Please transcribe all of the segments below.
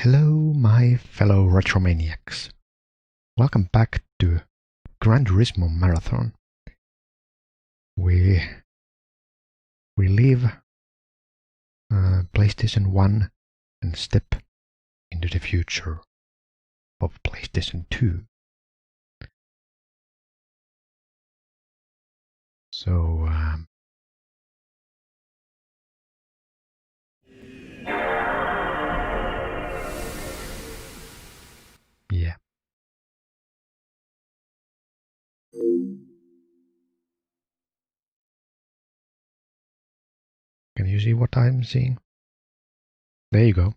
Hello, my fellow Retromaniacs. Welcome back to Gran Turismo Marathon. We leave PlayStation 1 and step into the future of PlayStation 2. So, yeah. Can you see what I'm seeing? There you go.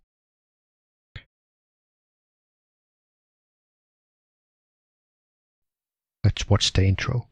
Let's watch the intro.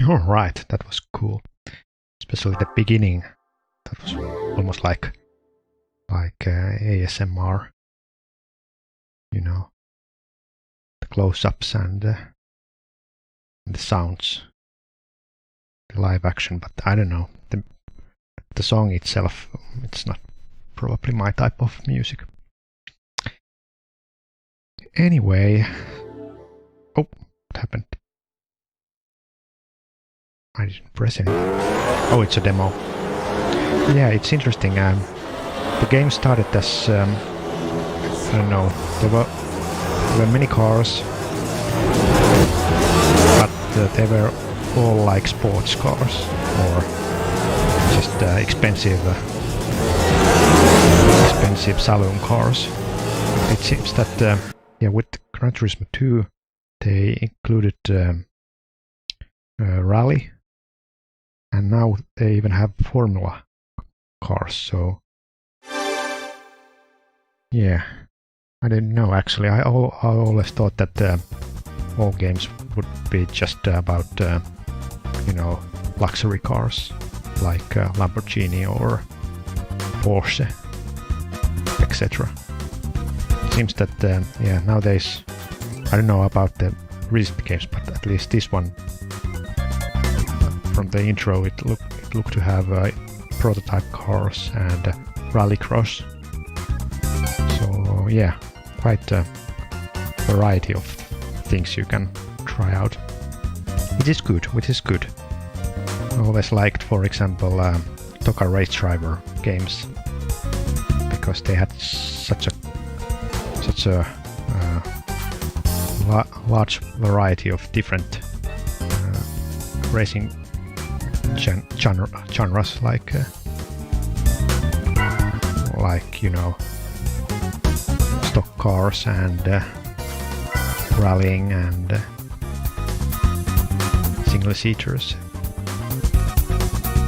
Alright, that was cool. Especially the beginning. That was almost like ASMR. You know, the close-ups and the sounds. The live action, but I don't know. The song itself, it's not probably my type of music. Anyway, oh, what happened? I didn't press anything. Oh, it's a demo. Yeah, it's interesting. The game started as I don't know. There were many cars, but they were all like sports cars or just expensive saloon cars. It seems that yeah, with Gran Turismo 2 they included rally, and now they even have formula cars. So yeah, I didn't know actually. I always thought that all games would be just about you know, luxury cars like Lamborghini or Porsche, etc. It seems that yeah, nowadays, I don't know about the recent games, but at least this one, from the intro, it looked to have prototype cars and rallycross. So yeah, quite a variety of things you can try out. Which is good. I always liked, for example, Toka Race Driver games, because they had such a large variety of different racing genres, like you know, stock cars and rallying and single seaters.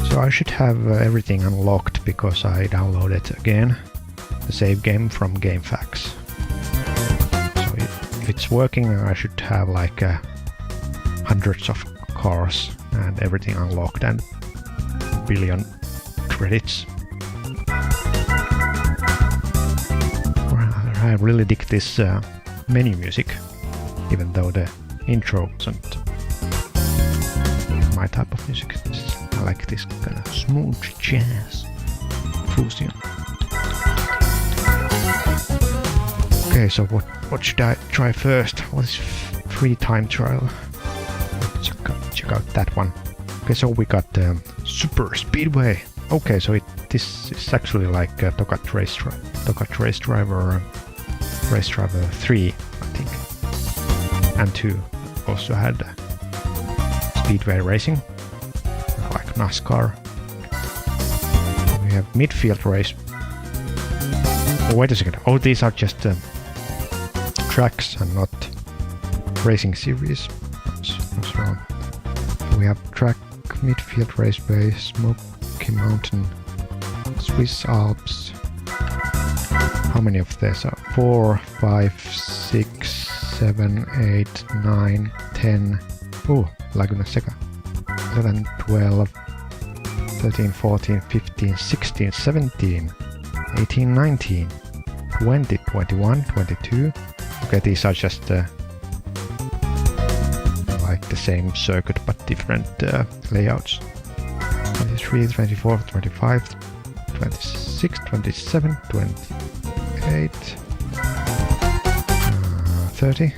So I should have everything unlocked because I downloaded again the save game from GameFAQs. So if it's working, I should have like hundreds of cars and everything unlocked and a billion credits. I really dig this menu music, even though the intro isn't my type of music. I like this kind of smooth jazz fusion. Okay, so what should I try first? What is free time trial? Check out that one. Okay, so we got Super Speedway. Okay, so this is actually like Toka Race Driver 3, I think, and 2 also had speedway racing, like NASCAR. We have midfield race. Oh, wait a second. Oh, these are just tracks and not racing series. What's wrong? We have track, midfield raceway, Smoky Mountain, Swiss Alps. How many of these are? 4, 5, 6, 7, 8, 9, 10. Oh, Laguna Seca. 11, 12, 13, 14, 15, 16, 17, 18, 19, 20, 21, 22. Okay, these are just like the same circuit but different layouts. 23, 24, 25, 26, 27, 28, 30,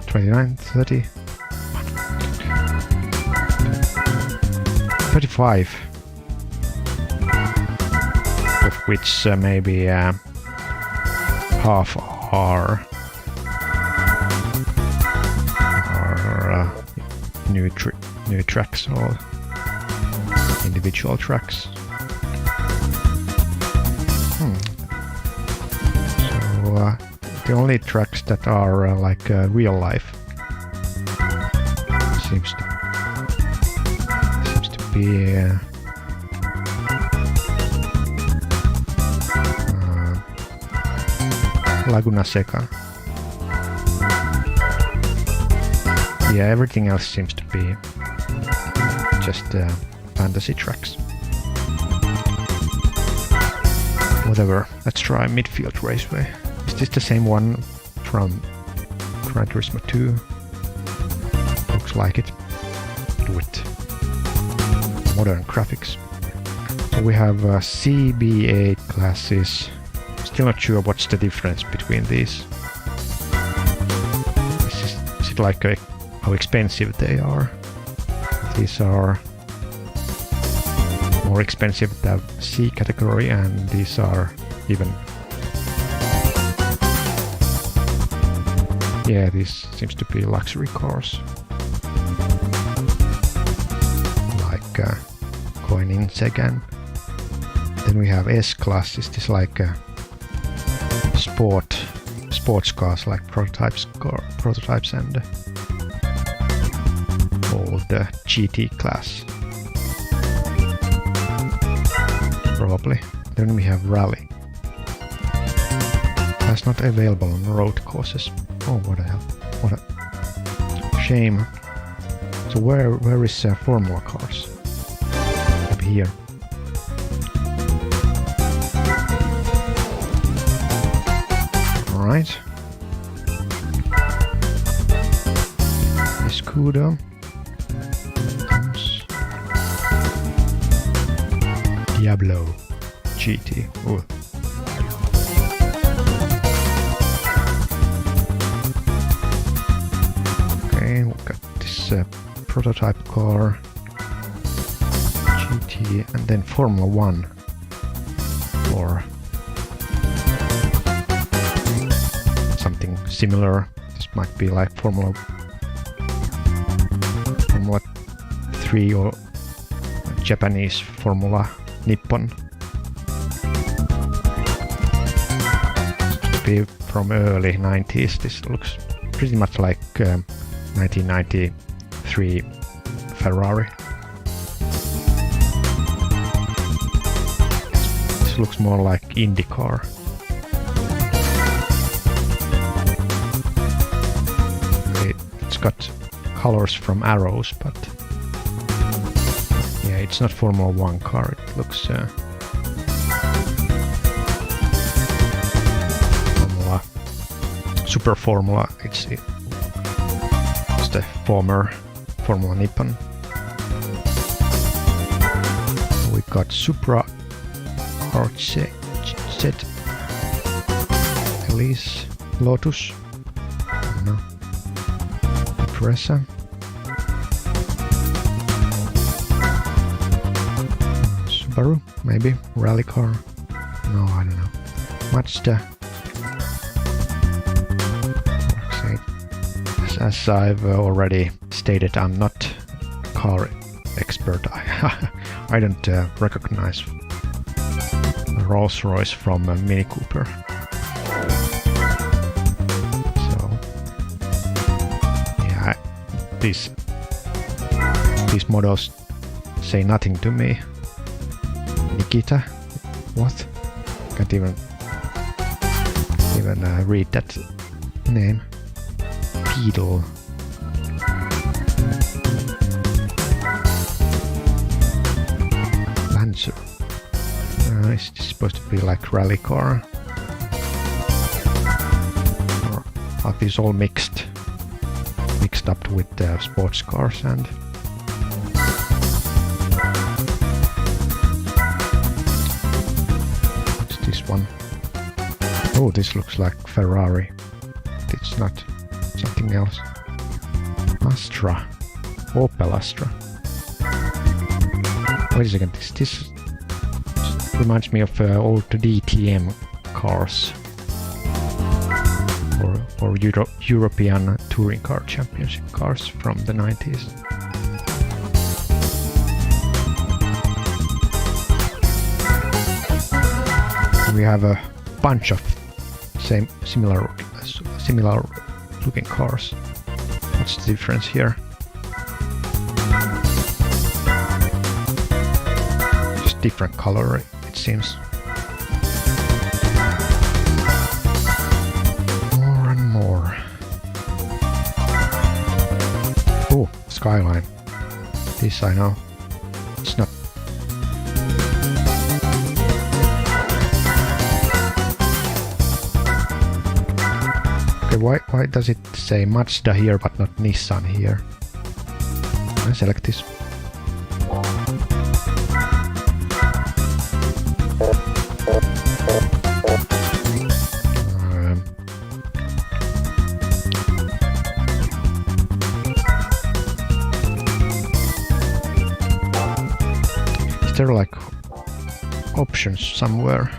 29, 30, 35, of which maybe half are new tracks or individual tracks. So the only tracks that are like real life seems to be Laguna Seca. Yeah, everything else seems to be just fantasy tracks. Whatever, let's try Midfield Raceway. Is this the same one from Gran Turismo 2? Looks like it. With modern graphics. So we have CB8 classes. Still not sure what's the difference between these. just like how expensive they are. These are more expensive than C category, and these are even... Yeah, this seems to be luxury cars. Like going in second. Then we have S-Class. Is this like sports cars, like prototypes and all the GT class? Probably. Then we have Rally. That's not available on road courses. Oh, what the hell? What a shame. So where is Formula cars? Up here. Alright. Escudo. Diablo GT. Ooh. Okay, we got this prototype car, GT, and then Formula 1 or something similar. This might be like Formula 3 or Japanese Formula Nippon. To be from early 90s, this looks pretty much like 1993 Ferrari. This looks more like IndyCar. It's got colors from arrows, but yeah, it's not Formula 1 car. It looks Formula, Super Formula. It's the former Formula Nippon. We got Supra RZ, Elise, Lotus, no, Impreza, Subaru, maybe rally car. No, I don't know. Mazda. As I've already stated, I'm not a car expert. I don't recognize Rolls-Royce from Mini Cooper. So yeah, these models say nothing to me. Nikita, what? Can't even read that name. Beetle. Lancer. Is this supposed to be like rally car? Or are these all mixed up with sports cars? And what's this one? Oh, this looks like Ferrari. It's not. Something else. Astra. Opel Astra. Wait a second. This reminds me of old DTM cars. Or European Touring Car Championship cars from the 90s. We have a bunch of similar looking cars. What's the difference here? Just different color, it seems. More and more. Oh, Skyline. This I know. It's not. Why does it say Mazda here but not Nissan here? I select this. there like options somewhere?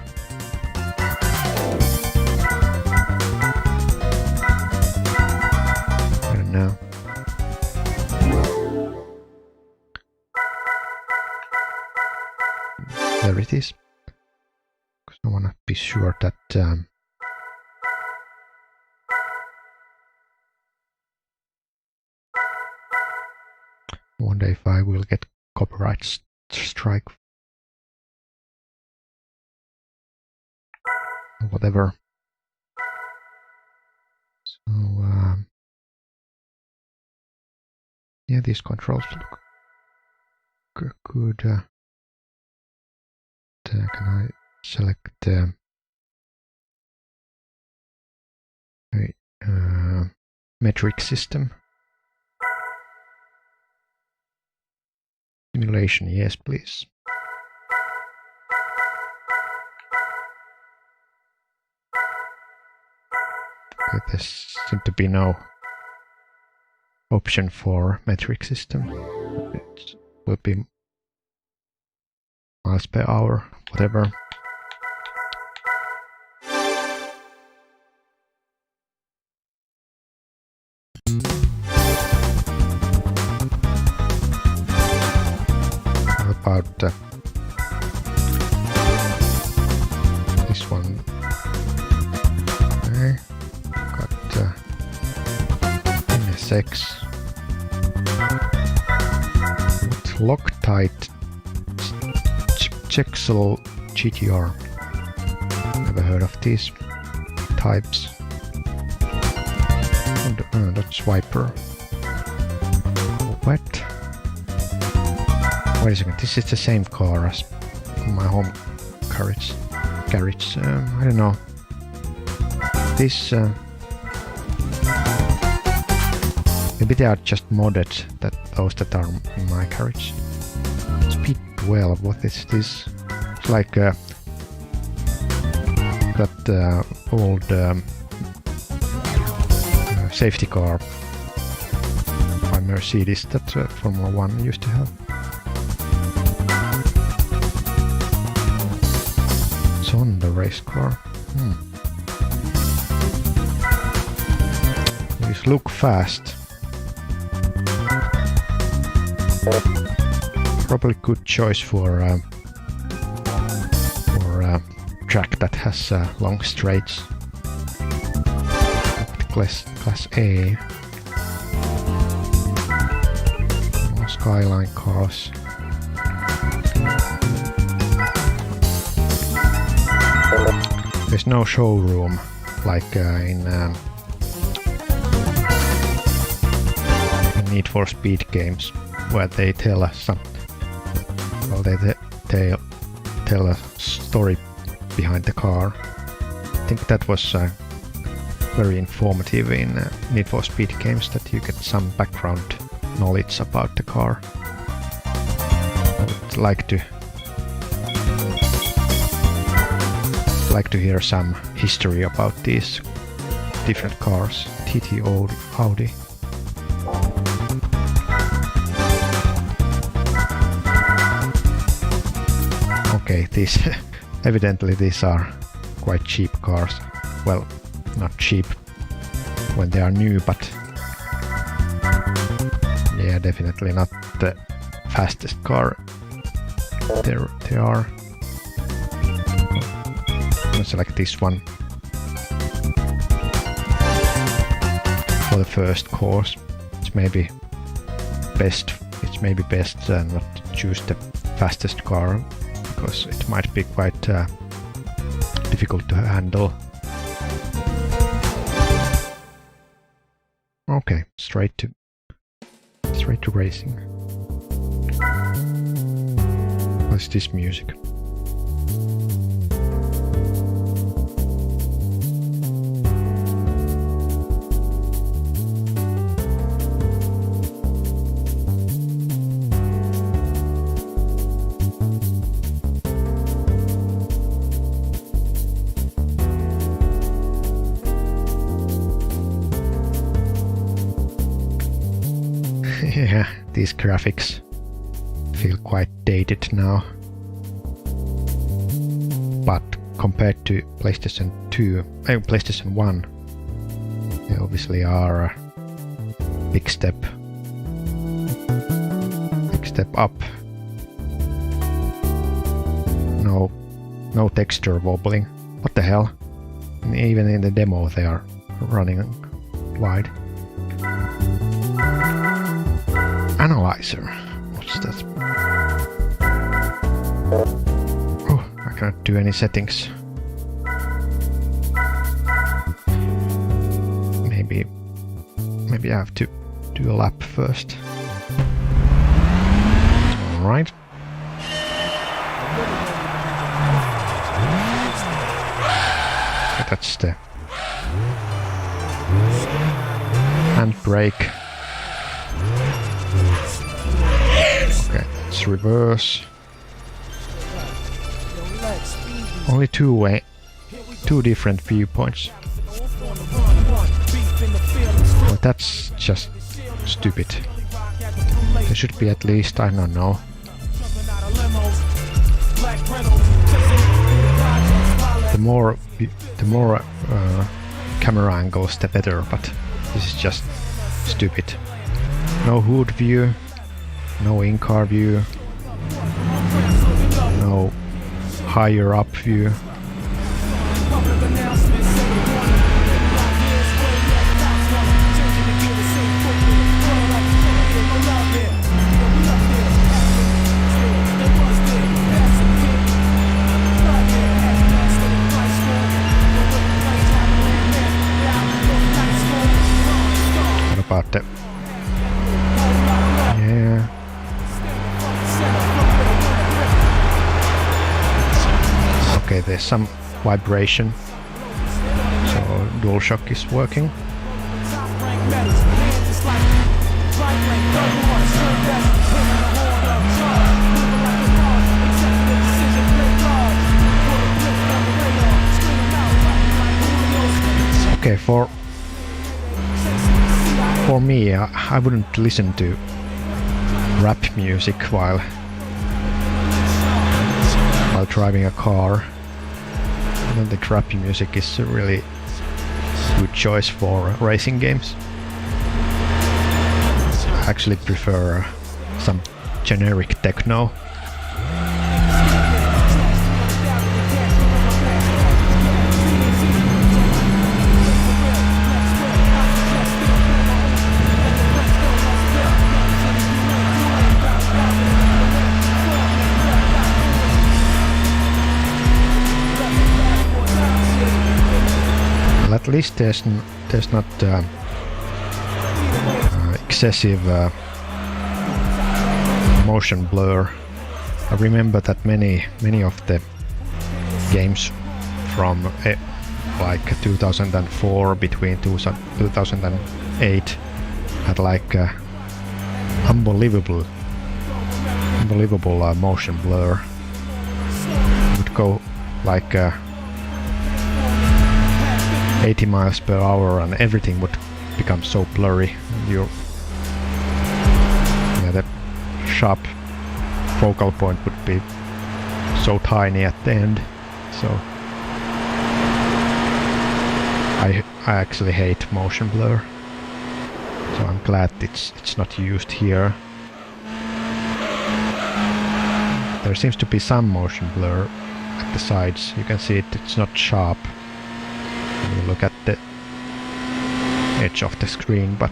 I don't know. There it is. Because I want to be sure that I wonder if I will get copyright strike or whatever. So yeah, these controls look good. Can I select metric system? Simulation, yes please. Okay, there seems to be no option for metric system. It will be miles per hour, whatever. How about this one? Okay, got NSX. Loctite Chexel GTR. Never heard of these types. Oh, that's Viper. What? Wait a second, this is the same car as my home garage. I don't know. This maybe they are just modded, those that are in my garage. Speed 12, what is this? It's like that old safety car by Mercedes that Formula 1 used to have. It's on the race car. These look fast. Probably good choice for a track that has long straights. Class A. More Skyline cars. There's no showroom like in Need for Speed games, where they tell us some. Well, they tell a story behind the car. I think that was very informative in Need for Speed games, that you get some background knowledge about the car. I would like to hear some history about these different cars. TT Audi. Okay, these evidently these are quite cheap cars. Well, not cheap when they are new, but yeah, definitely not the fastest car there are. I'm gonna select this one for the first course. It's maybe best not choose the fastest car, because it might be quite difficult to handle. Okay, straight to racing. What's this music? Yeah, these graphics feel quite dated now. compared to PlayStation 2 and PlayStation 1, they obviously are a big step up. No texture wobbling. What the hell? And even in the demo they are running wide. Analyzer. What's that? Oh, I cannot do any settings. Maybe I have to do a lap first. Alright. That's the handbrake. Okay, let's reverse. Only two different viewpoints. Well, that's just stupid. There should be at least, I don't know. The more camera angles, the better. But this is just stupid. No hood view, no in-car view, no higher up view. About that. Yeah. Okay, there's some vibration. So DualShock is working. Okay, for me, I wouldn't listen to rap music while driving a car. I don't think rap music is a really good choice for racing games. I actually prefer some generic techno. At least there's not excessive motion blur. I remember that many of the games from like 2004 between 2008 had like unbelievable motion blur. It would go like 80 miles per hour and everything would become so blurry. The sharp focal point would be so tiny at the end. So I actually hate motion blur. So I'm glad it's not used here. There seems to be some motion blur at the sides. You can see it's not sharp. You look at the edge of the screen, but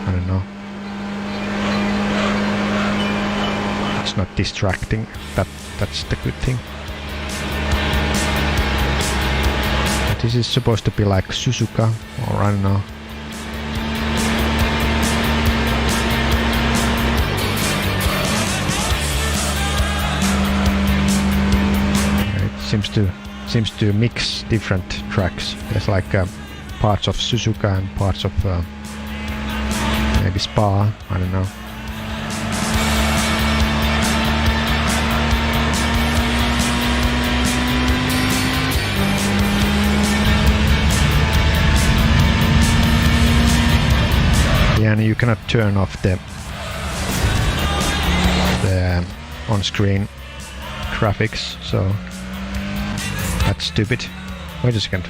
I don't know. It's not distracting. That's the good thing. But this is supposed to be like Suzuka, or I don't know. It seems to mix different tracks. There's like parts of Suzuka and parts of maybe Spa, I don't know. Yeah, and you cannot turn off the on-screen graphics, so That's stupid. Wait a second.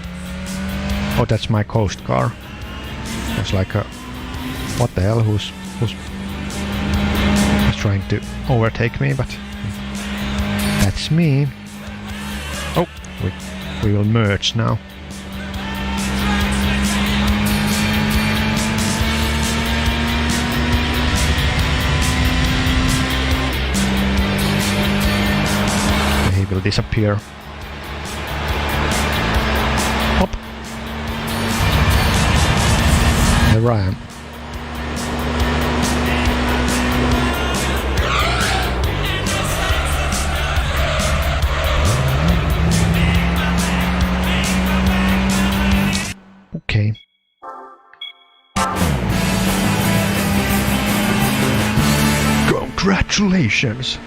Oh, that's my coast car. It's like a... What the hell? Who's trying to overtake me? But that's me. Oh, we will merge now. He will disappear. Hop. There I am. Okay. Congratulations!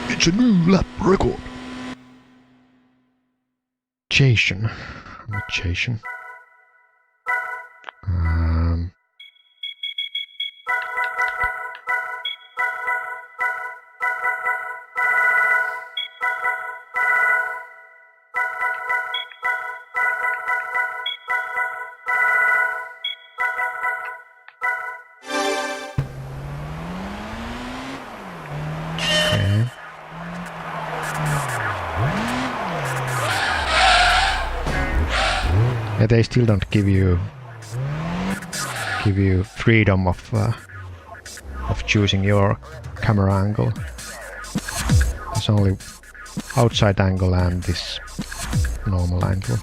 It's a new lap record. Jason. Not Jason. Okay. Yeah, they still don't give you freedom of choosing your camera angle. There's only outside angle and this normal angle.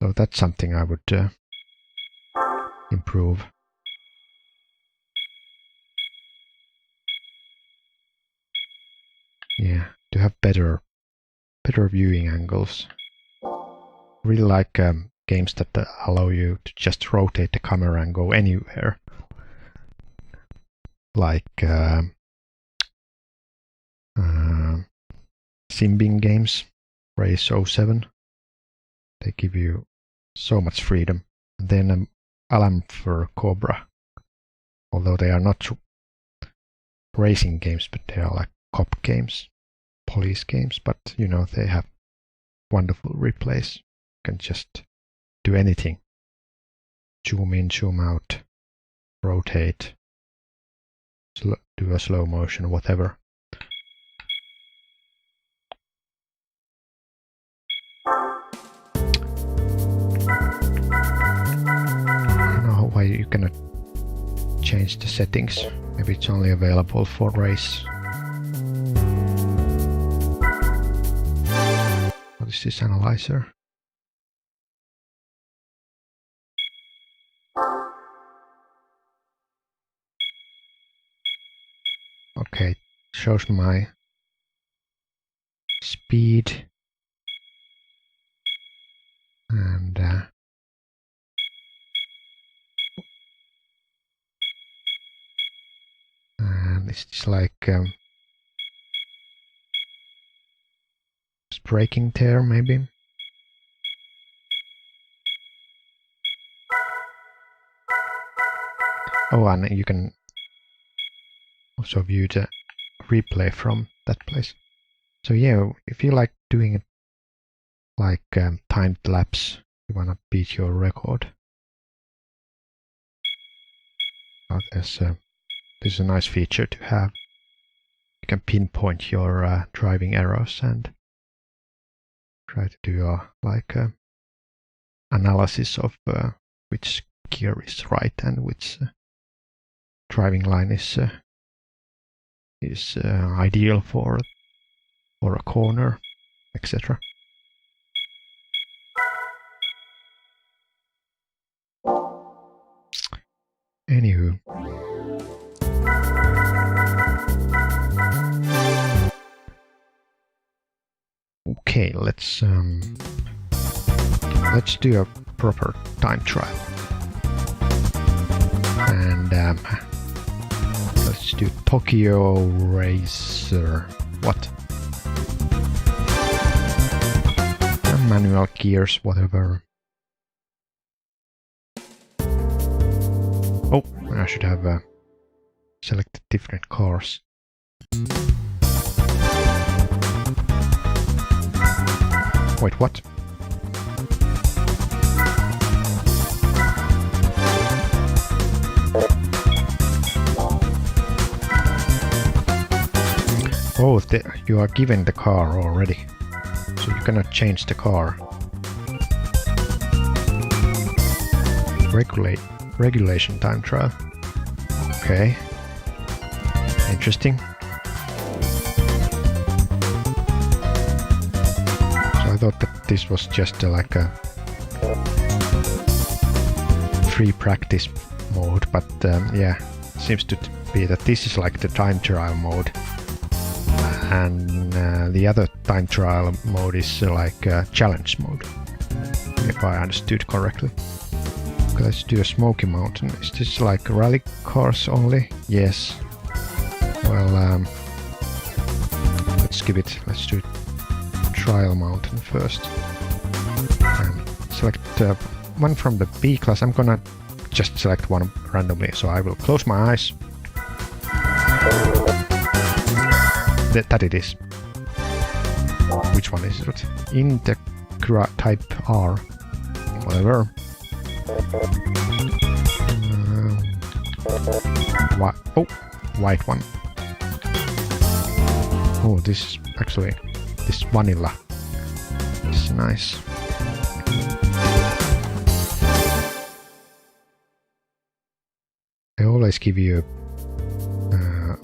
So that's something I would improve. Yeah, to have better viewing angles. Really like games that allow you to just rotate the camera and go anywhere. Like Simbing games, Race 07. They give you so much freedom. And then Alarm for Cobra. Although they are not racing games, but they are like cop games, police games, but you know, they have wonderful replays. You can just do anything. Zoom in, zoom out, rotate, do a slow motion, whatever. I don't know why you cannot change the settings. Maybe it's only available for race. What is this analyzer? Okay, it shows my speed and it's like braking there maybe. Oh, and you can also view the replay from that place. So yeah, if you like doing it like timed lapse, you wanna beat your record. This is a nice feature to have. You can pinpoint your driving errors and try to do a analysis of which gear is right and which driving line is ideal for a corner, etc. Anywho. Okay, let's do a proper time trial. And let's do Tokyo Racer. What? Manual gears, whatever. Oh, I should have selected different cars. Wait, what? Oh, you are given the car already, so you cannot change the car. Regulation time trial. Okay. Interesting. So I thought that this was just like a free practice mode, but yeah, seems to be that this is like the time trial mode. And the other time trial mode is like challenge mode, if I understood correctly. Okay, let's do a Smoky Mountain. Is this like rally cars only? Yes. Well, let's skip it. Let's do Trial Mountain first. And select one from the B class. I'm gonna just select one randomly, so I will close my eyes. That it is. Which one is it? Integra type R. Whatever. Oh, white one. Oh, this actually, this vanilla is nice. They always give you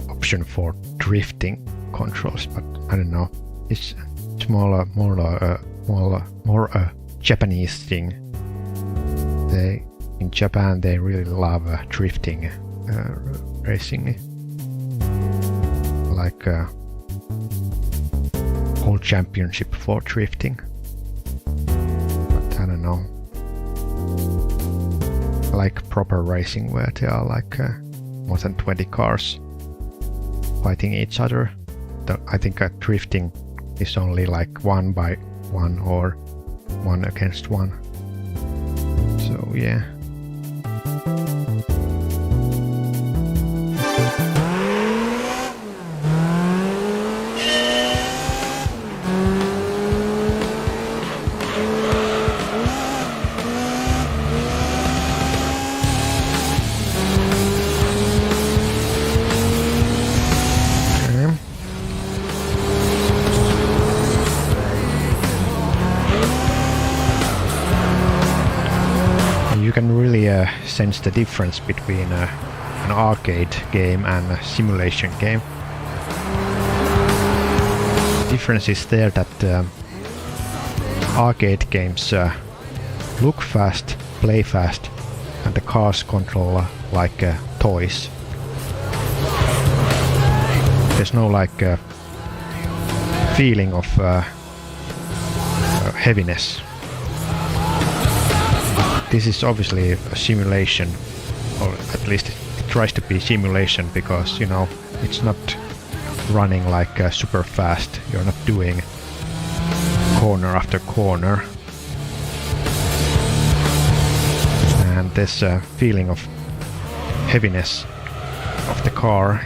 option for drifting controls, but I don't know. It's more a Japanese thing. In Japan they really love drifting racing, like whole championship for drifting. But I don't know. Like proper racing where there are like more than 20 cars fighting each other. I think drifting is only like 1 by 1 or 1 against 1. So yeah. You can really sense the difference between an arcade game and a simulation game. The difference is there that arcade games look fast, play fast, and the cars control like toys. There's no like feeling of heaviness. This is obviously a simulation, or at least it tries to be simulation, because you know it's not running like super fast. You're not doing corner after corner, and this feeling of heaviness of the car,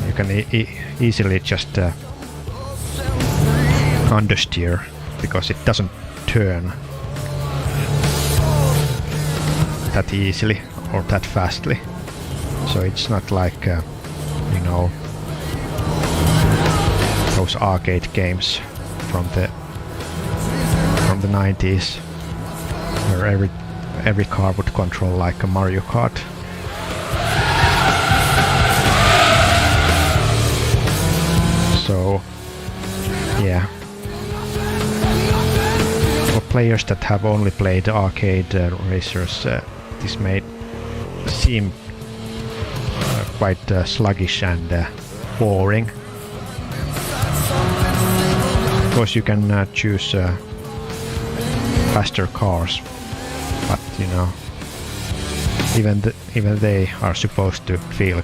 you can easily just understeer because it doesn't turn that easily or that fastly. So it's not like you know, those arcade games from the 90s where every car would control like a Mario Kart. So yeah, for players that have only played arcade racers, this may seem quite sluggish and boring. Of course you can choose faster cars, but you know, even they are supposed to feel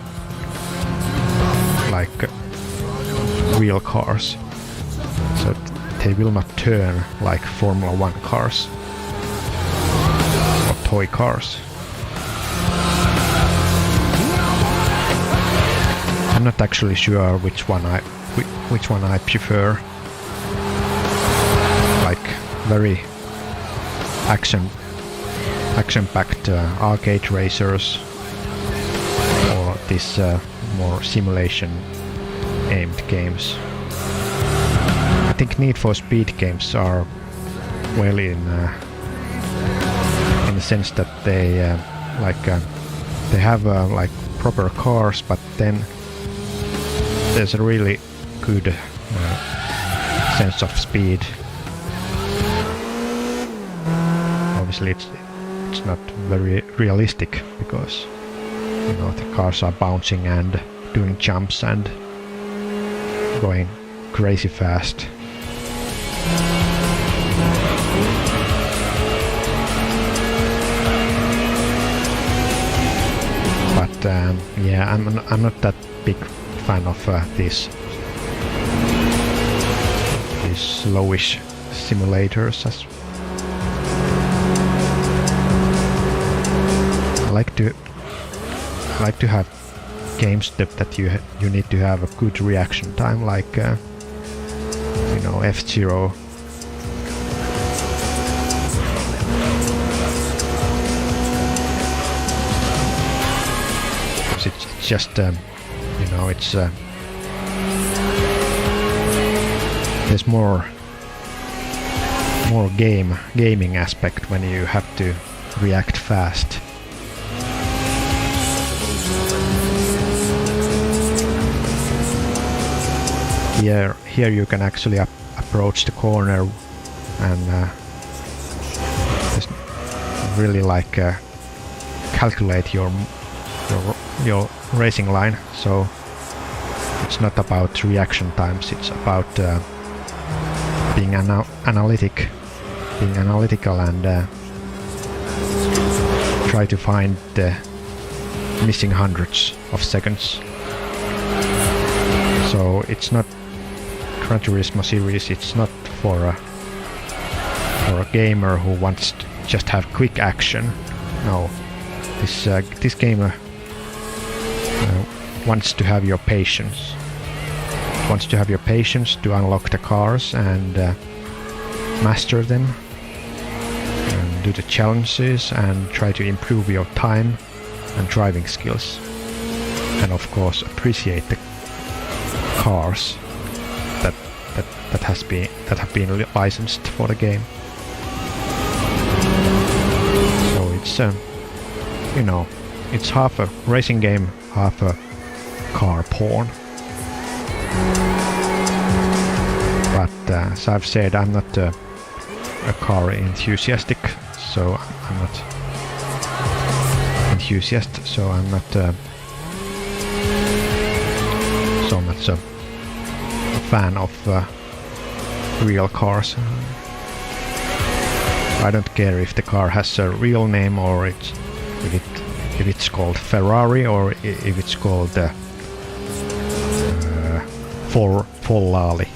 like real cars, so they will not turn like Formula 1 cars or toy cars. I'm not actually sure which one I prefer. very action-packed arcade racers, or these more simulation-aimed games. I think Need for Speed games are well in the sense that they they have like proper cars, but then there's a really good sense of speed. Obviously it's not very realistic because, you know, the cars are bouncing and doing jumps and going crazy fast. But yeah, I'm not that big fan of these slowish simulators. I like to have games that you need to have a good reaction time, like you know, F-Zero. It's just you know, it's there's more gaming aspect when you have to react fast. Here you can actually approach the corner and just really like calculate your racing line. So it's not about reaction times, it's about being analytical and try to find the missing hundreds of seconds. So it's not Gran Turismo series, it's not for a gamer who wants to just have quick action. No, this gamer wants to have your patience. Wants to have your patience to unlock the cars and master them, and do the challenges and try to improve your time and driving skills, and of course appreciate the cars that have been licensed for the game. So it's you know, it's half a racing game, half a car porn. But as I've said, I'm not a car enthusiastic, so I'm not enthusiast, so I'm not so much a fan of real cars. I don't care if the car has a real name, or if it's called Ferrari, or if it's called Follali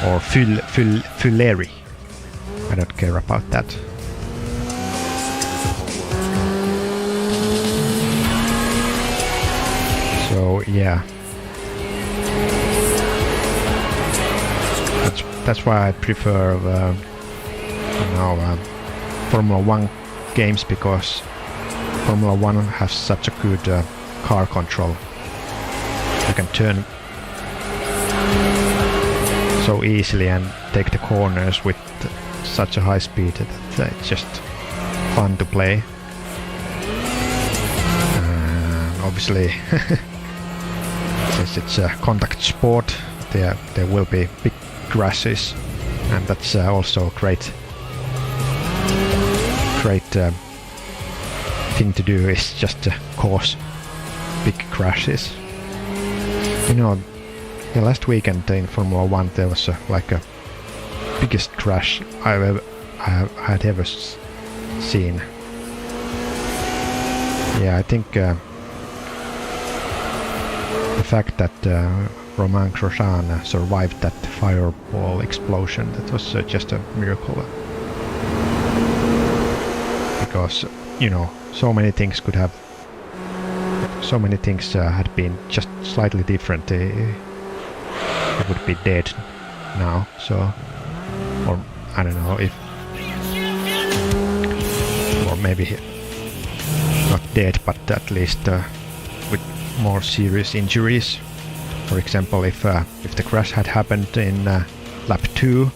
or Fulleri. I don't care about that. So yeah, that's why I prefer you know, Formula 1 games, because Formula 1 has such a good car control. You can turn so easily and take the corners with such a high speed that it's just fun to play. Obviously, since it's a contact sport, there will be big crashes, and that's also great thing to do, is just to cause big crashes. You know, the last weekend in Formula 1 there was like a biggest crash I had ever seen. Yeah, I think the fact that Romain Grosjean survived that fireball explosion, that was just a miracle. Because, you know, so many things had been just slightly different. It would be dead now. So or I don't know if, or maybe not dead, but at least with more serious injuries. For example, if the crash had happened in lap 2,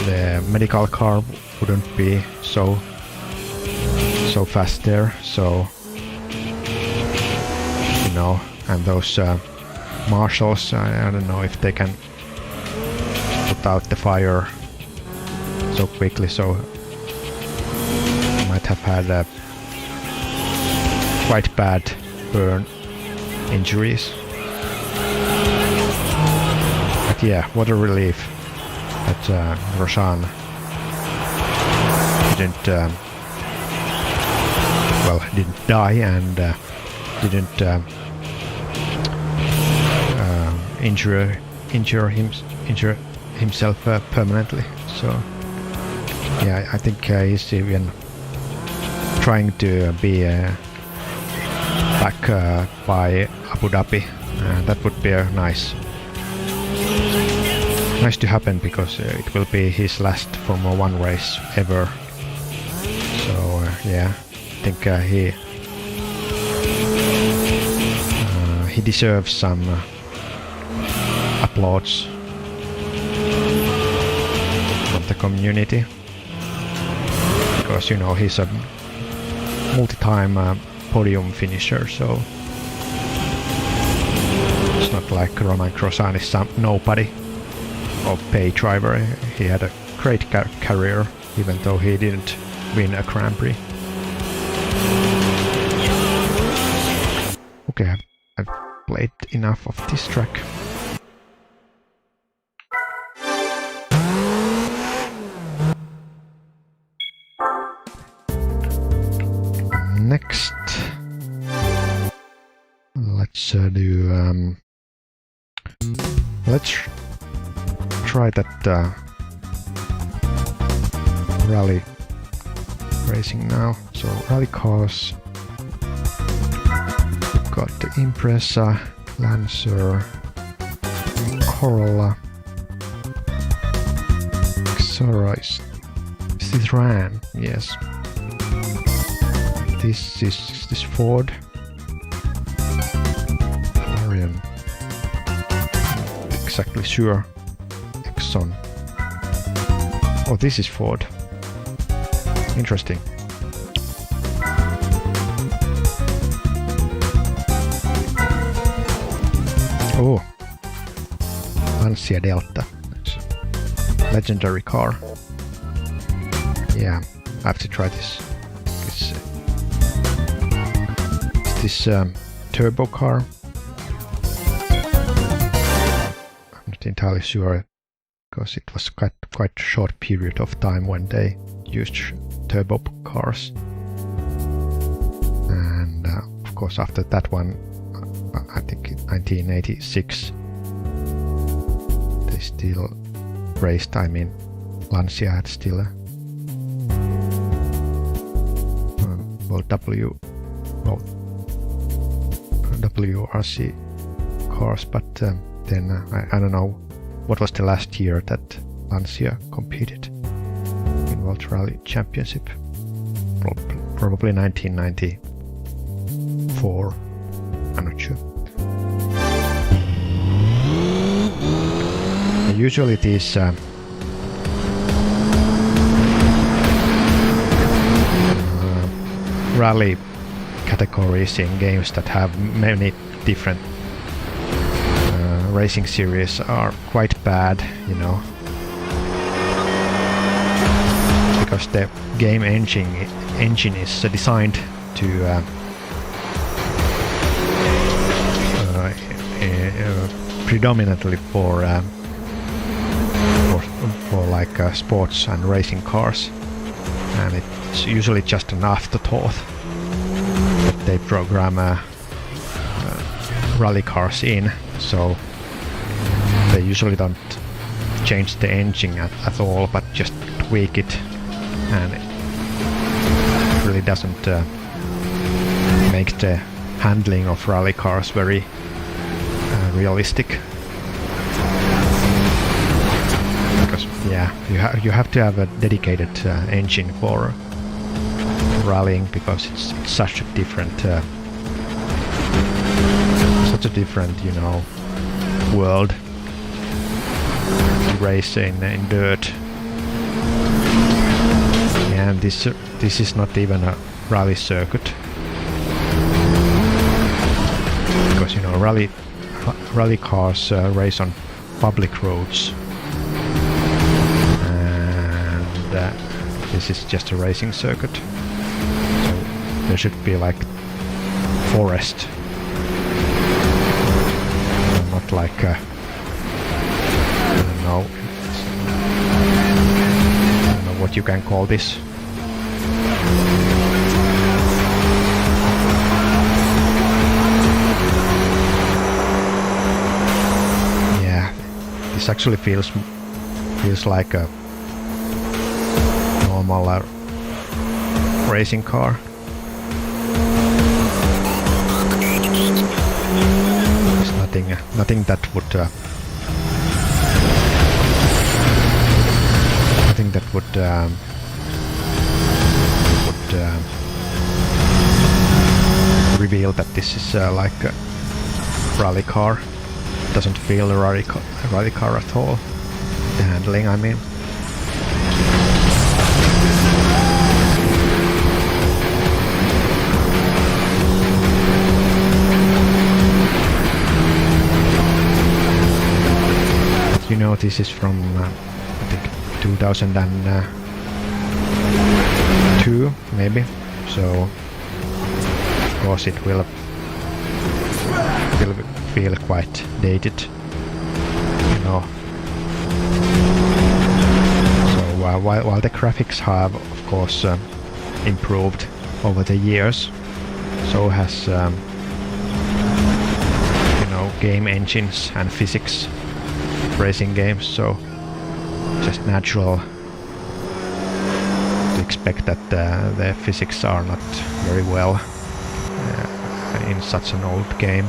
the medical car wouldn't be so fast there. So you know, and those marshals, I don't know if they can put out the fire so quickly. So might have had quite bad burn injuries. But yeah, what a relief that Grosjean didn't die and didn't injure himself permanently. So yeah, I think he's even trying to be back by Abu Dhabi. That would be nice to happen, because it will be his last Formula 1 race ever. So yeah, I think he deserves some applause from the community, because you know he's a multi-time podium finisher, so it's not like Romain Grosjean is some nobody or pay driver. He had a great career, even though he didn't win a Grand Prix. Okay, I've played enough of this track. Next, let's do let's try that rally racing now. So rally cars, we've got the Impreza, Lancer, Corolla, Xora. Is this Gran? Yes. This is this Ford. Arian. Exactly sure. Exxon. Oh, this is Ford. Interesting. Oh, Lancia Delta. It's a legendary car. Yeah, I have to try this. This turbo car. I'm not entirely sure, because it was quite a short period of time when they used turbo cars, and of course after that one, I think in 1986, they still raced. I mean, Lancia had still a WRC cars, but then I don't know what was the last year that Lancia competed in World Rally Championship. Probably 1994. I'm not sure. Usually these rally categories in games that have many different racing series are quite bad, you know, because the game engine is designed to predominantly for like sports and racing cars, and it's usually just an afterthought that they program rally cars in, so they usually don't change the engine at all, but just tweak it, and it really doesn't make the handling of rally cars very realistic, because yeah, you have to have a dedicated engine for rallying, because it's such a different you know, world to race in dirt. And this is not even a rally circuit, because you know rally cars race on public roads, and this is just a racing circuit. So there should be like forest, not like I don't know what you can call this. Yeah, this actually feels like a normal racing car. There's nothing that would reveal that this is like a rally car. It doesn't feel a rally car at all. The handling, I mean. You know, this is from I think 2002 maybe, so of course it will feel quite dated, you know. So while the graphics have of course improved over the years, so has you know, game engines and physics, racing games, so just natural to expect that the physics are not very well in such an old game.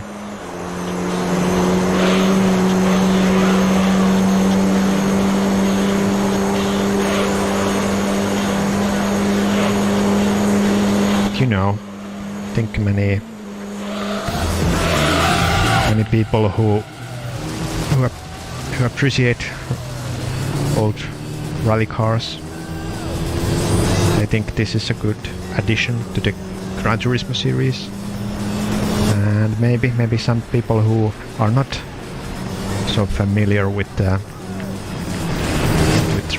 You know, I think many people who appreciate old rally cars, I think this is a good addition to the Gran Turismo series. And maybe some people who are not so familiar with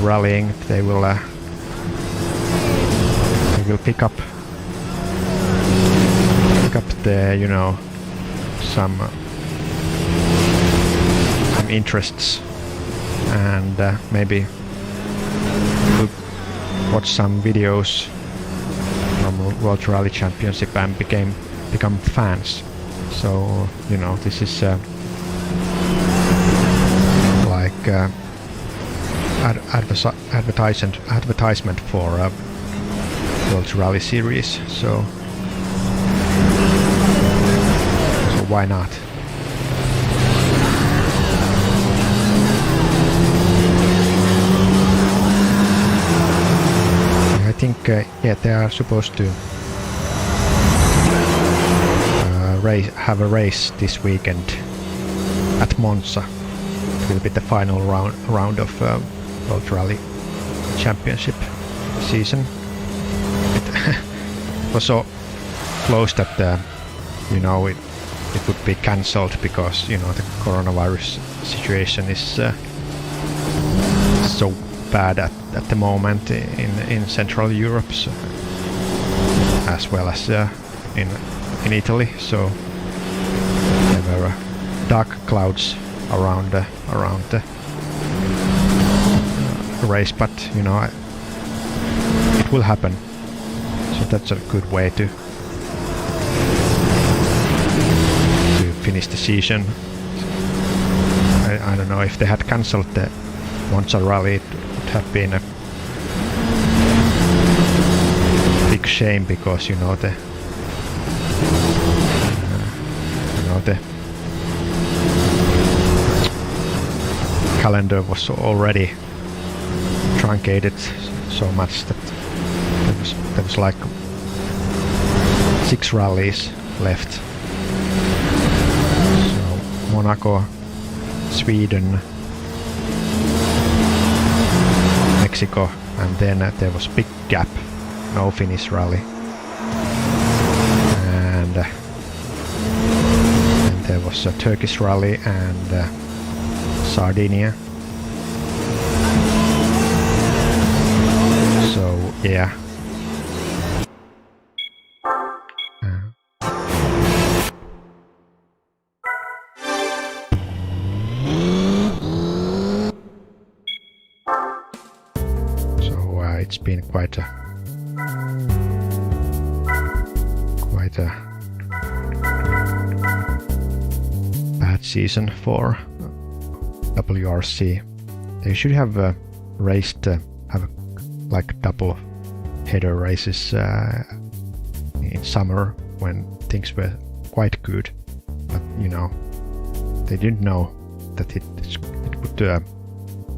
rallying, they will pick up the, you know, some interests, and maybe watch some videos from World Rally Championship and become fans. So you know, this is like advertisement for World Rally series. So why not? I think yeah, they are supposed to have a race this weekend at Monza. It will be the final round of World Rally Championship season. It was so close that you know, it would be cancelled because, you know, the coronavirus situation is so bad at the moment in Central Europe, so, as well as in Italy. So there were dark clouds around the race, but you know, it will happen. So that's a good way to finish the season. I don't know, if they had cancelled the Monza rally, it would have been a big shame, because you know the calendar was already truncated so much that there was like 6 rallies left. So Monaco, Sweden, Mexico, and then there was big gap, no Finnish rally. And then there was a Turkish rally and Sardinia. So yeah. It's been quite a bad season for WRC. They should have raced have like double header races in summer when things were quite good, but you know they didn't know that it would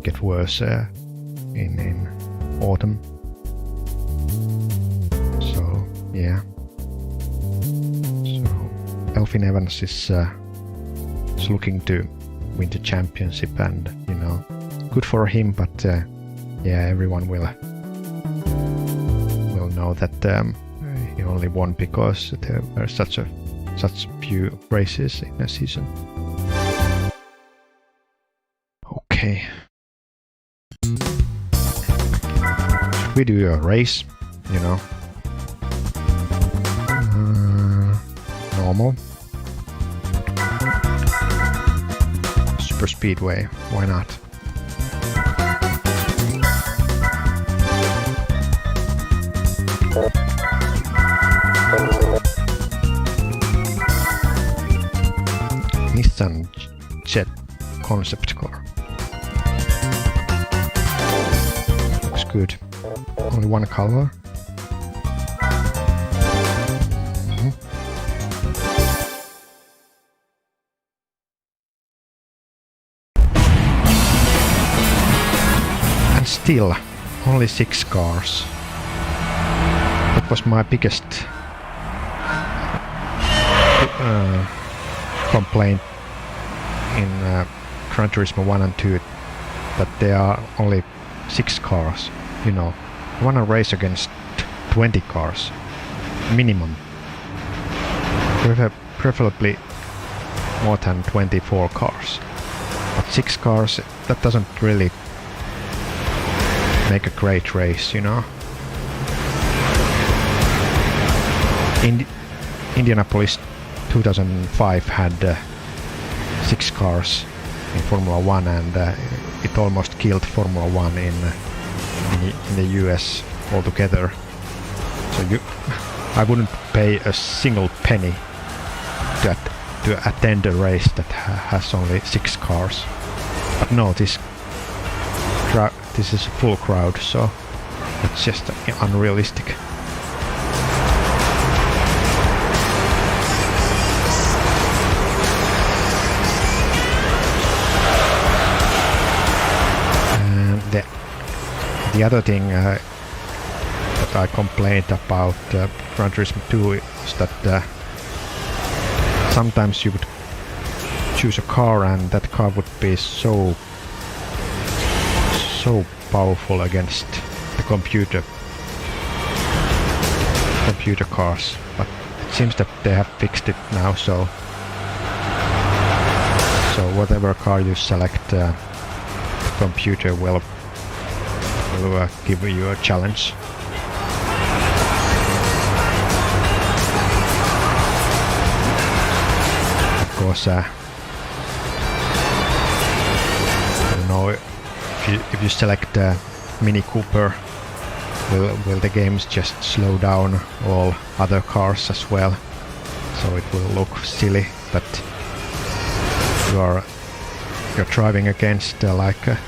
get worse in autumn. So yeah. So Elfyn Evans is looking to win the championship, and you know, good for him. But yeah, everyone will know that he only won because there were such few races in a season. Okay. We do a race, you know, normal, super speedway, why not? Nissan Jet concept car. Looks good. Only one color. And still, only 6 cars. That was my biggest complaint in Gran Turismo 1 and 2, that there are only 6 cars, you know. I want to race against 20 cars, minimum. Preferably more than 24 cars. But 6 cars, that doesn't really make a great race, you know. Indianapolis 2005 had 6 cars in Formula 1, and it almost killed Formula 1 in the US altogether. So I wouldn't pay a single penny to attend a race that has only 6 cars. But no, this is a full crowd, so it's just unrealistic. The other thing that I complained about Gran Turismo 2 is that sometimes you would choose a car and that car would be so powerful against the computer cars, but it seems that they have fixed it now, so whatever car you select, the computer will give you a challenge. Of course, I don't know if you select Mini Cooper, will the games just slow down all other cars as well? So it will look silly that you're driving against like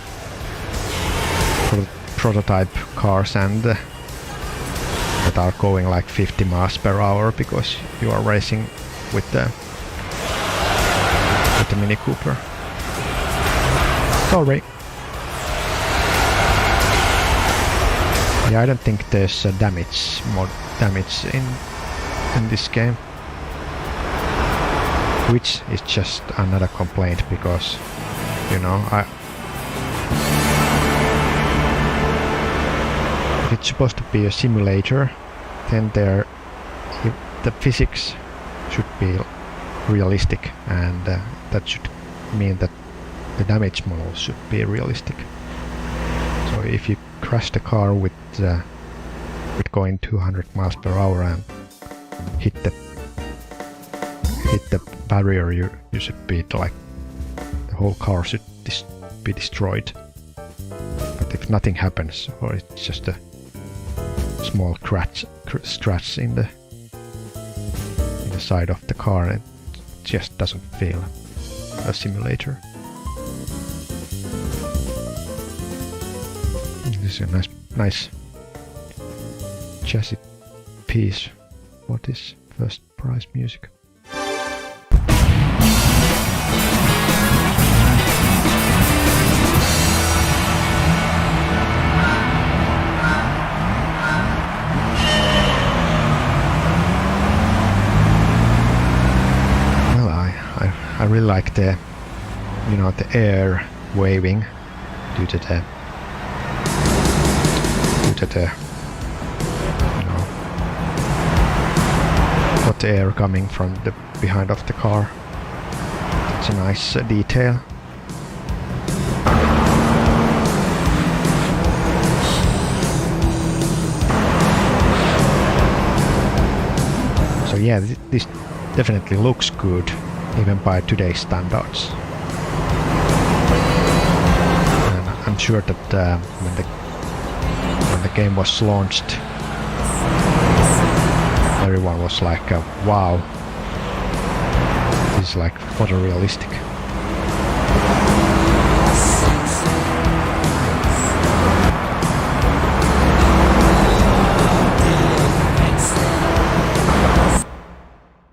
prototype cars and that are going like 50 miles per hour because you are racing with the Mini Cooper. Sorry. Yeah, I don't think there's mod damage in this game, which is just another complaint because, you know, if it's supposed to be a simulator, then the physics should be realistic, and that should mean that the damage model should be realistic. So if you crash the car with going 200 miles per hour and hit the barrier, you should be like, the whole car should be destroyed. But if nothing happens, or it's just a small scratch in the side of the car, it just doesn't feel a simulator. This is a nice jazzy piece. What is first prize music? Well, I really like the, you know, the air waving due to the you know, hot air coming from the behind of the car. It's a nice detail. So yeah, this definitely looks good, even by today's standards. And I'm sure that when the game was launched, everyone was like, wow, this is like photorealistic.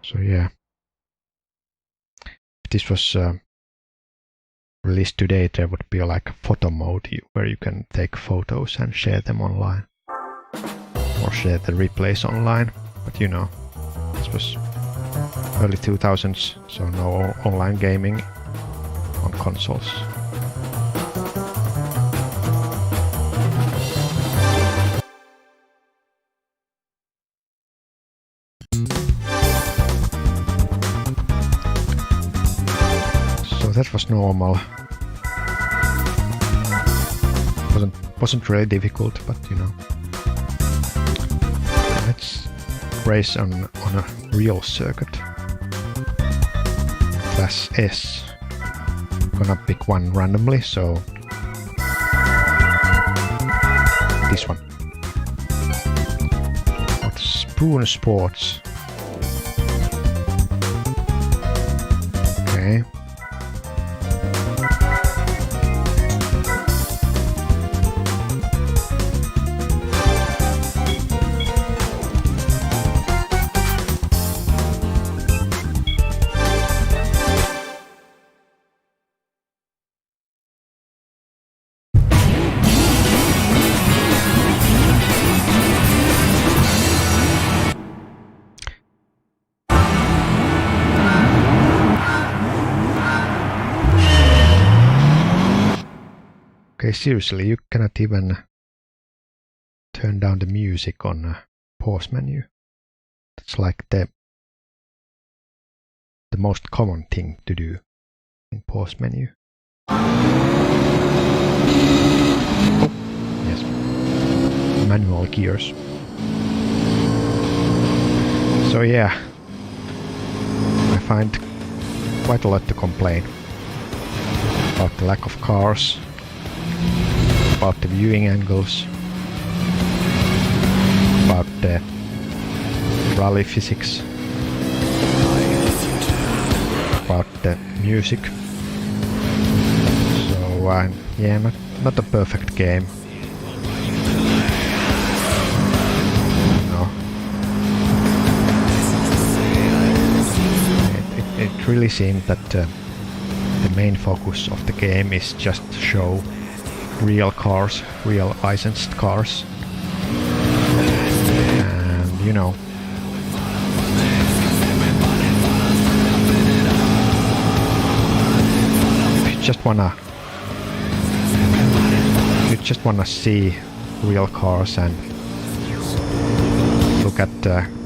So yeah, if this was released today, there would be like a photo mode where you can take photos and share them online, or share the replays online. But you know, this was early 2000s, so no online gaming on consoles. So that was normal. Wasn't really difficult, but you know. Let's race on a real circuit. Class S. Gonna pick one randomly, so this one. Spoon Sports. Okay. Okay, seriously, you cannot even turn down the music on a pause menu. That's like the most common thing to do in pause menu. Oh, yes. Manual gears. So yeah, I find quite a lot to complain about the lack of cars, about the viewing angles, about the rally physics, about the music. So yeah, not a perfect game. No. It really seemed that the main focus of the game is just to show real cars, real licensed cars, you know. If you just wanna see real cars and look at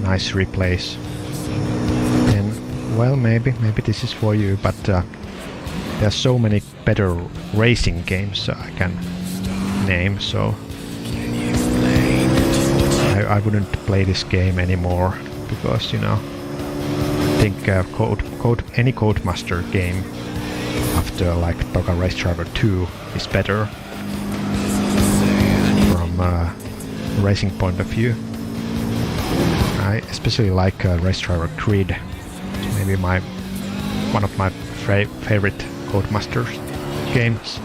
nice replays, then well, maybe this is for you. But there's so many better racing games I can name, so I wouldn't play this game anymore, because you know, I think any Codemaster game after like Toga Race Driver 2 is better from a racing point of view. I especially like Race Driver Grid. It's maybe one of my favorite Codemaster games.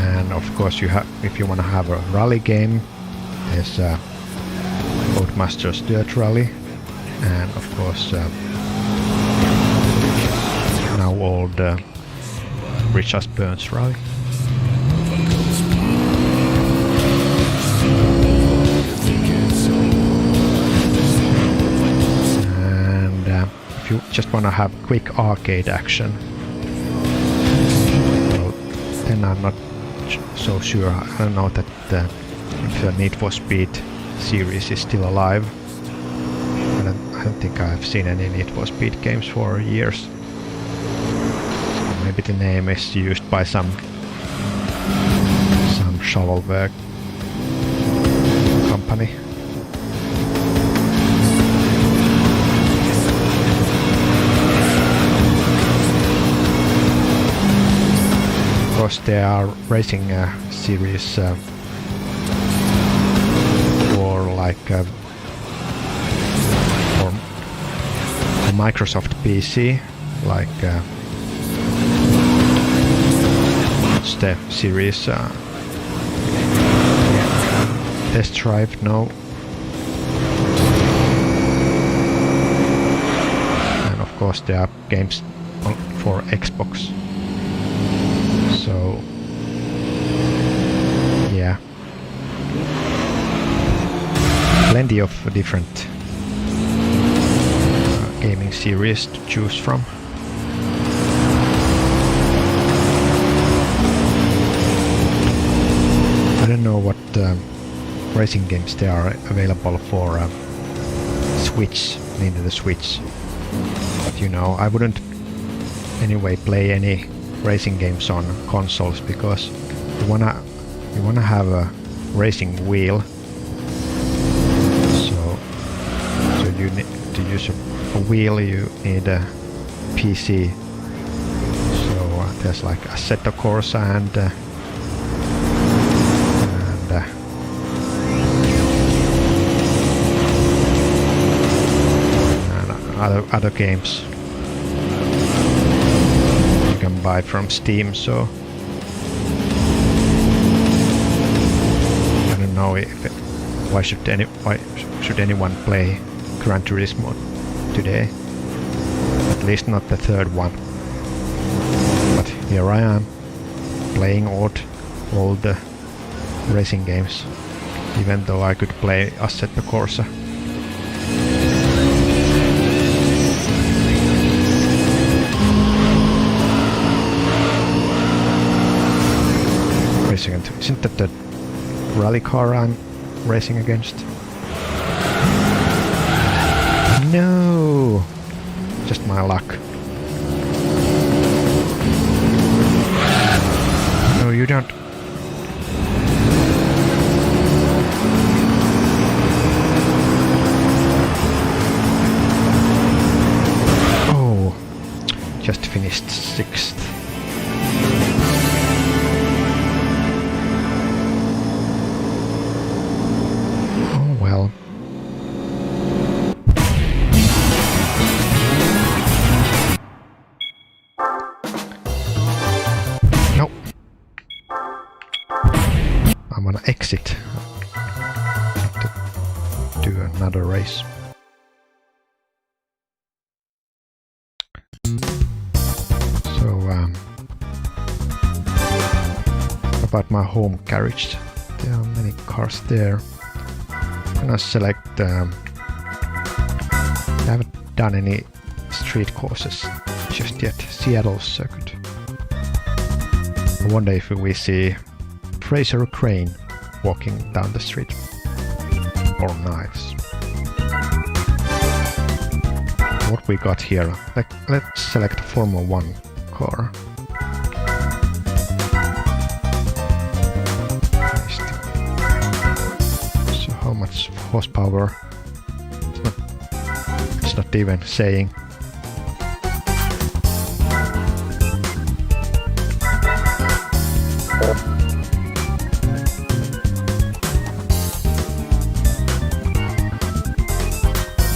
And of course, if you want to have a rally game, there's Codemaster's Dirt Rally, and of course now old Richard Burns Rally. And if you just want to have quick arcade action, well, then I'm not so sure. I don't know that if the Need for Speed series is still alive. I don't think I've seen any Need for Speed games for years. Maybe the name is used by some shovelware company. Of course, there are racing series for like for Microsoft PC, like what's the series? Test Drive, no. And of course there are games for Xbox. So yeah, plenty of different gaming series to choose from. I don't know what racing games there are available for Switch, Nintendo Switch. But you know, I wouldn't anyway play any racing games on consoles, because you wanna have a racing wheel. So you need to use a wheel, you need a PC. So there's like Assetto Corsa and other games you can buy from Steam. So I don't know why should anyone play Gran Turismo today? At least not the third one. But here I am playing old racing games, even though I could play Assetto Corsa. Wait a second, isn't that the rally car I'm racing against? No! Just my luck. No, you don't. Oh, just finished 6th. Oh well. Nope. I'm gonna exit to do another race. So, about my home garage, there are many cars there. I'm gonna select. I haven't done any street courses just yet. Seattle circuit. I wonder if we see Fraser Crane walking down the street. Or knives. What we got here? Let's select a Formula 1 car. So how much horsepower? It's not even saying.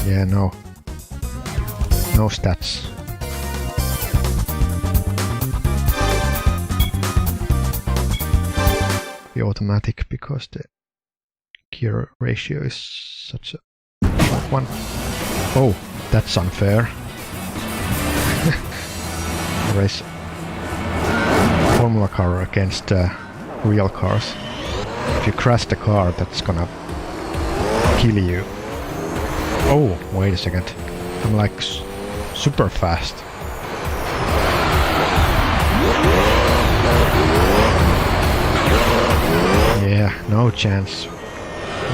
Yeah, no stats. The automatic because the gear ratio is such a short one. Oh, that's unfair. Race Formula car against real cars. If you crash the car, that's gonna kill you. Oh, wait a second. I'm like super fast. Yeah, no chance.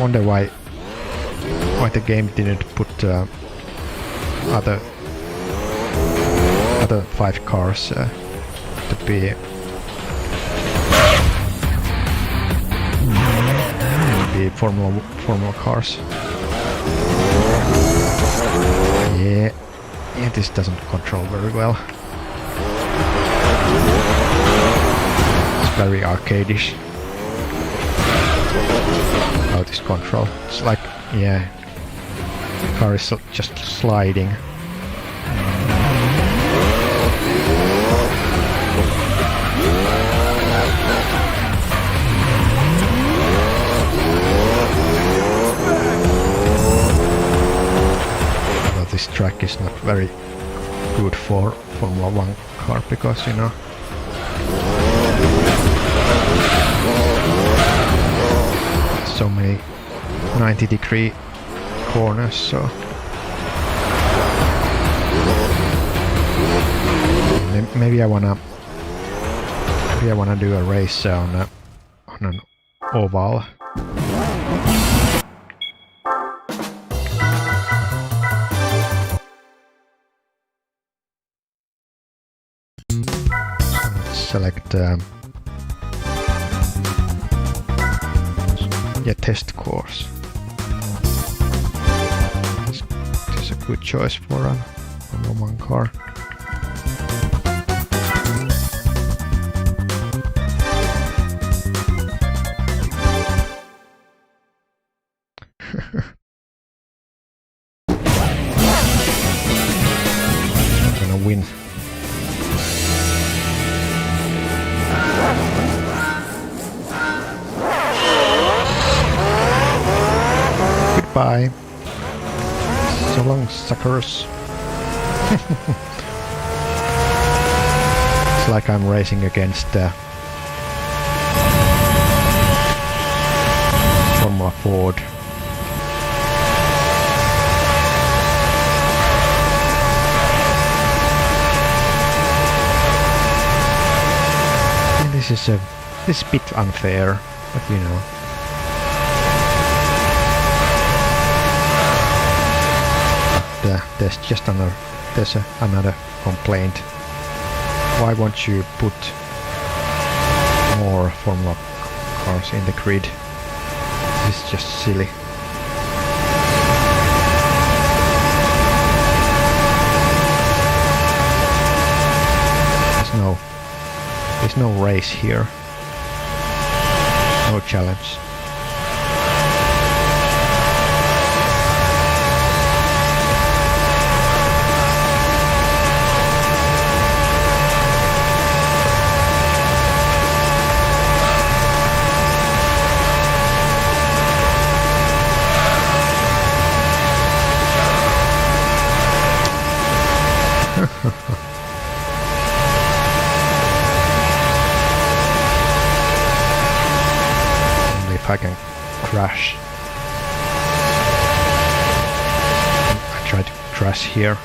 Wonder why the game didn't put other 5 cars to be Formula cars. Yeah, this doesn't control very well. It's very arcadish. How this control? It's like, yeah, the car is just sliding. Well, this track is not very good for Formula 1 car because, you know, so many 90-degree corners, so maybe I wanna do a race on an oval. So let's select test course. This is a good choice for a Formula 1 car. I'm gonna win. Goodbye. So long, suckers. It's like I'm racing against Formula Ford. And this is a bit unfair, but you know. There's another complaint. Why won't you put more Formula cars in the grid? This is just silly. There's no race here. No challenge. Only if I can crash. try to crash here.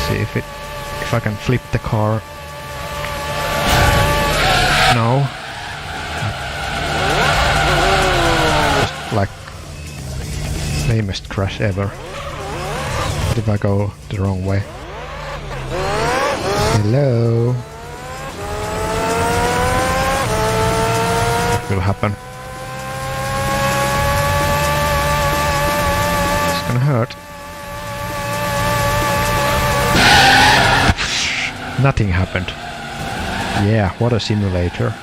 See if I can flip the car. No. Just like lamest crash ever. What if I go the wrong way? Hello. What will happen? It's gonna hurt. Nothing happened. Yeah, what a simulator.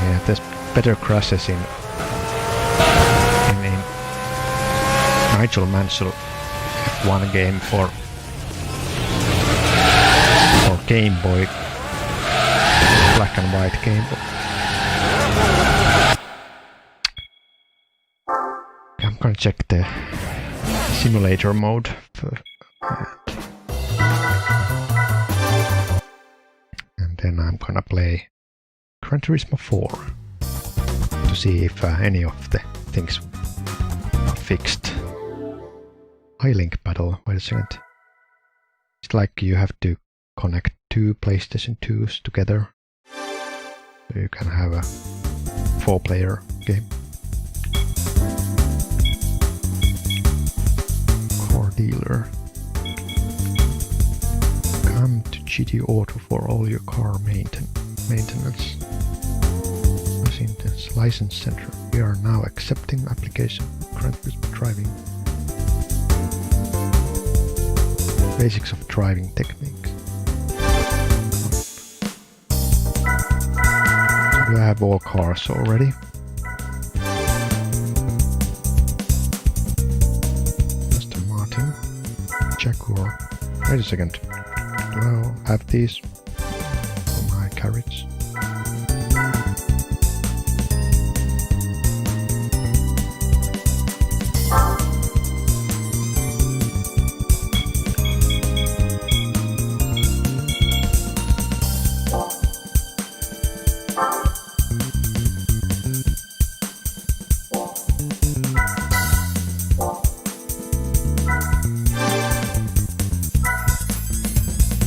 Yeah, there's better crashes in Nigel Mansell F1 game for Game Boy, black and white Game Boy. I'm gonna check the simulator mode for, and then I'm gonna play Gran Turismo 4 to see if any of the things are fixed. High-link battle, wait a second. It's like you have to connect two PlayStation 2s together so you can have a 4-player game. Car dealer. Come to GT Auto for all your car maintenance. Washington's License Center. We are now accepting application for Gran Turismo driving. Basics of driving techniques. Do I have all cars already? Aston Martin, Jaguar. Wait a second. Do I have these for my carriage?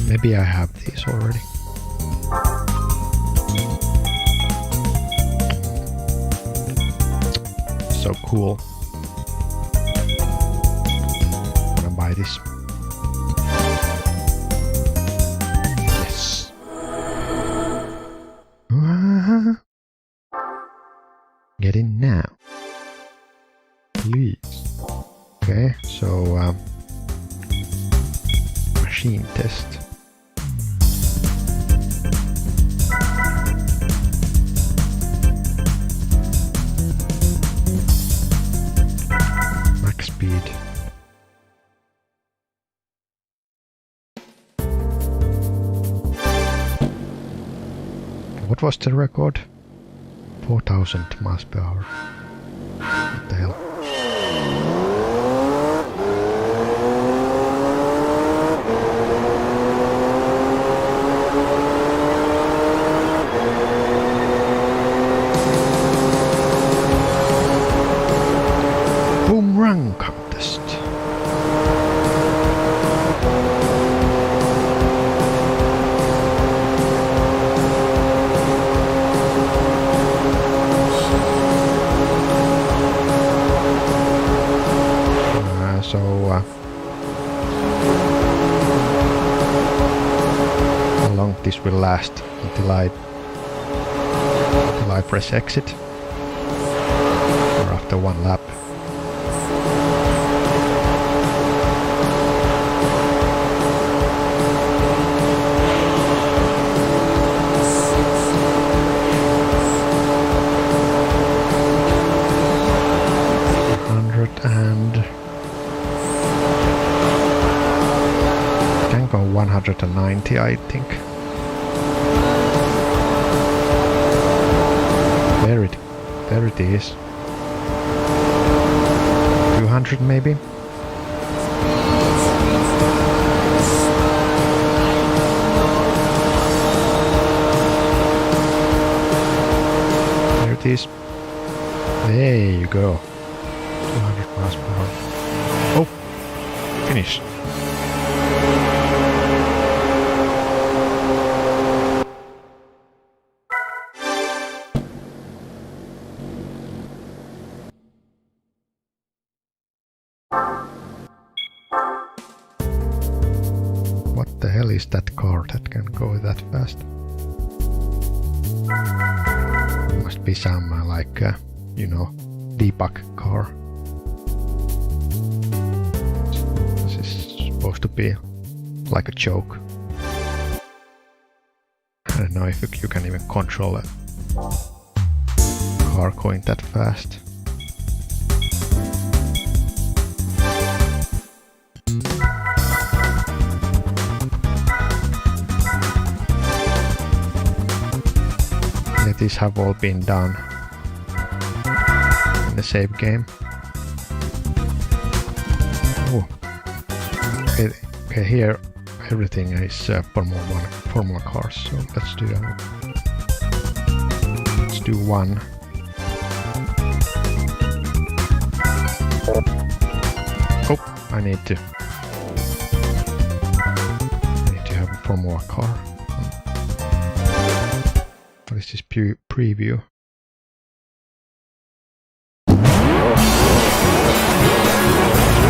Maybe I have these already. So cool. I'm gonna buy this. Yes. Get in now. Please. Okay, so machine test. Speed. What was the record? 4,000 miles per hour. What the hell? Run contest. How long this will last until I press exit, or after one lap. And can go 190, I think. There it is. 200 maybe. There it is. go. 200 miles per hour. Oh! Finish. What the hell is that car that can go that fast? Must be some you know, debug car. This is supposed to be like a joke. I don't know if you can even control a car going that fast. These have all been done in the save game. Oh. Okay, here everything is Formula cars, so let's do that. Let's do one. Oh, I need to have a Formula car. What is this preview?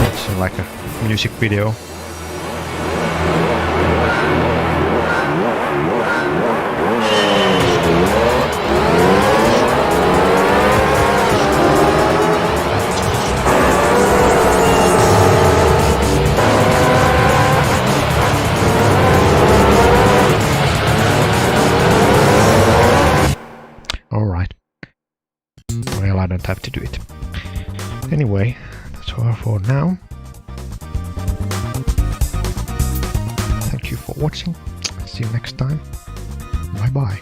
It's like a music video. Alright. Well, I don't have to do it. Anyway, that's all for now. Thank you for watching. See you next time. Bye bye.